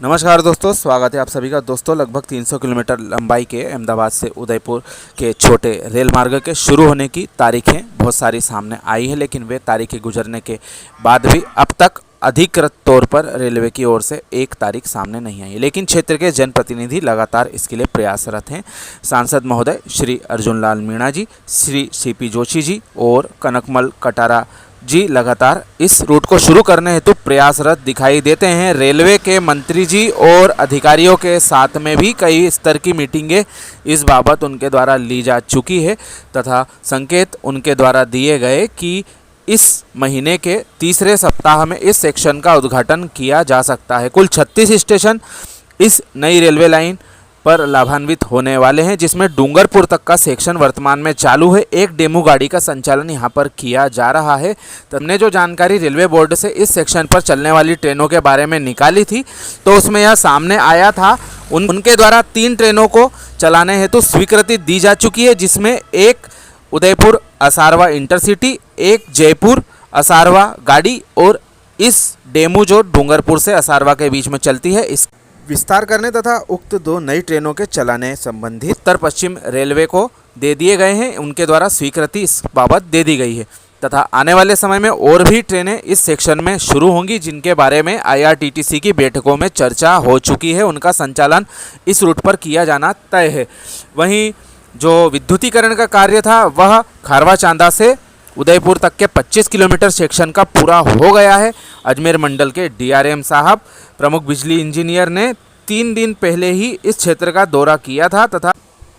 नमस्कार दोस्तों, स्वागत है आप सभी का। दोस्तों, लगभग 300 किलोमीटर लंबाई के अहमदाबाद से उदयपुर के छोटे रेल मार्ग के शुरू होने की तारीखें बहुत सारी सामने आई है, लेकिन वे तारीखें गुजरने के बाद भी अब तक अधिकृत तौर पर रेलवे की ओर से एक तारीख सामने नहीं आई है। लेकिन क्षेत्र के जनप्रतिनिधि लगातार इसके लिए प्रयासरत हैं। सांसद महोदय श्री अर्जुन लाल मीणा जी, श्री सीपी जोशी जी और कनकमल कटारा जी लगातार इस रूट को शुरू करने हेतु प्रयासरत दिखाई देते हैं। रेलवे के मंत्री जी और अधिकारियों के साथ में भी कई स्तर की मीटिंगें इस बाबत उनके द्वारा ली जा चुकी है तथा संकेत उनके द्वारा दिए गए कि इस महीने के तीसरे सप्ताह में इस सेक्शन का उद्घाटन किया जा सकता है। कुल 36 स्टेशन इस नई रेलवे लाइन पर लाभान्वित होने वाले हैं, जिसमें डूंगरपुर तक का सेक्शन वर्तमान में चालू है। एक डेमू गाड़ी का संचालन यहां पर किया जा रहा है। तो हमने जो जानकारी रेलवे बोर्ड से इस सेक्शन पर चलने वाली ट्रेनों के बारे में निकाली थी, तो उसमें यह सामने आया था उनके द्वारा 3 ट्रेनों को चलाने हेतु स्वीकृति दी जा चुकी है, जिसमें एक उदयपुर असारवा इंटरसिटी, एक जयपुर असारवा गाड़ी और इस डेमू जो डूंगरपुर से असारवा के बीच में चलती है, इस विस्तार करने तथा उक्त 2 नई ट्रेनों के चलाने संबंधी उत्तर पश्चिम रेलवे को दे दिए गए हैं। उनके द्वारा स्वीकृति इस बाबत दे दी गई है तथा आने वाले समय में और भी ट्रेनें इस सेक्शन में शुरू होंगी, जिनके बारे में IRTTC की बैठकों में चर्चा हो चुकी है। उनका संचालन इस रूट पर किया जाना तय है। वहीं जो विद्युतीकरण का कार्य था वह खारवा चांदा से उदयपुर तक के 25 किलोमीटर सेक्शन का पूरा हो गया है। अजमेर मंडल के DRM साहब, प्रमुख बिजली इंजीनियर ने 3 दिन पहले ही इस क्षेत्र का दौरा किया था तथा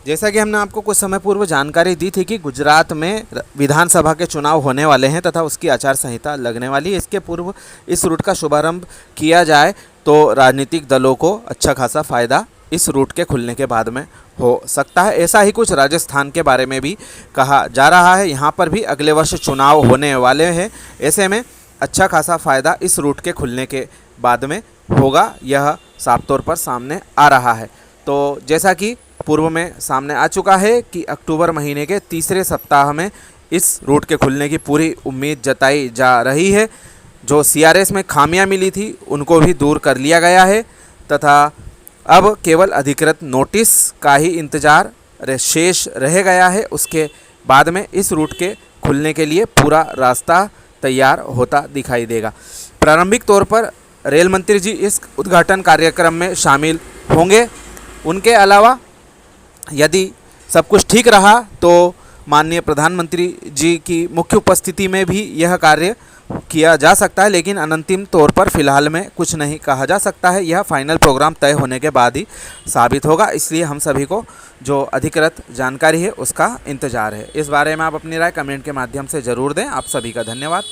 जैसा कि हमने आपको कुछ समय पूर्व जानकारी दी थी कि गुजरात में विधानसभा के चुनाव होने वाले हैं तथा उसकी आचार संहिता लगने वाली है। इसके पूर्व इस रूट का शुभारंभ किया जाए तो राजनीतिक दलों को अच्छा खासा फायदा इस रूट के खुलने के बाद में हो सकता है। ऐसा ही कुछ राजस्थान के बारे में भी कहा जा रहा है। यहाँ पर भी अगले वर्ष चुनाव होने वाले हैं। ऐसे में अच्छा खासा फ़ायदा इस रूट के खुलने के बाद में होगा, यह साफ तौर पर सामने आ रहा है। तो जैसा कि पूर्व में सामने आ चुका है कि अक्टूबर महीने के तीसरे सप्ताह में इस रूट के खुलने की पूरी उम्मीद जताई जा रही है। जो CRS में खामियां मिली थी उनको भी दूर कर लिया गया है तथा अब केवल अधिकृत नोटिस का ही इंतज़ार शेष रह गया है। उसके बाद में इस रूट के खुलने के लिए पूरा रास्ता तैयार होता दिखाई देगा। प्रारंभिक तौर पर रेल मंत्री जी इस उद्घाटन कार्यक्रम में शामिल होंगे। उनके अलावा यदि सब कुछ ठीक रहा तो माननीय प्रधानमंत्री जी की मुख्य उपस्थिति में भी यह कार्य किया जा सकता है, लेकिन अंतिम तौर पर फिलहाल में कुछ नहीं कहा जा सकता है। यह फाइनल प्रोग्राम तय होने के बाद ही साबित होगा। इसलिए हम सभी को जो अधिकृत जानकारी है उसका इंतज़ार है। इस बारे में आप अपनी राय कमेंट के माध्यम से ज़रूर दें। आप सभी का धन्यवाद।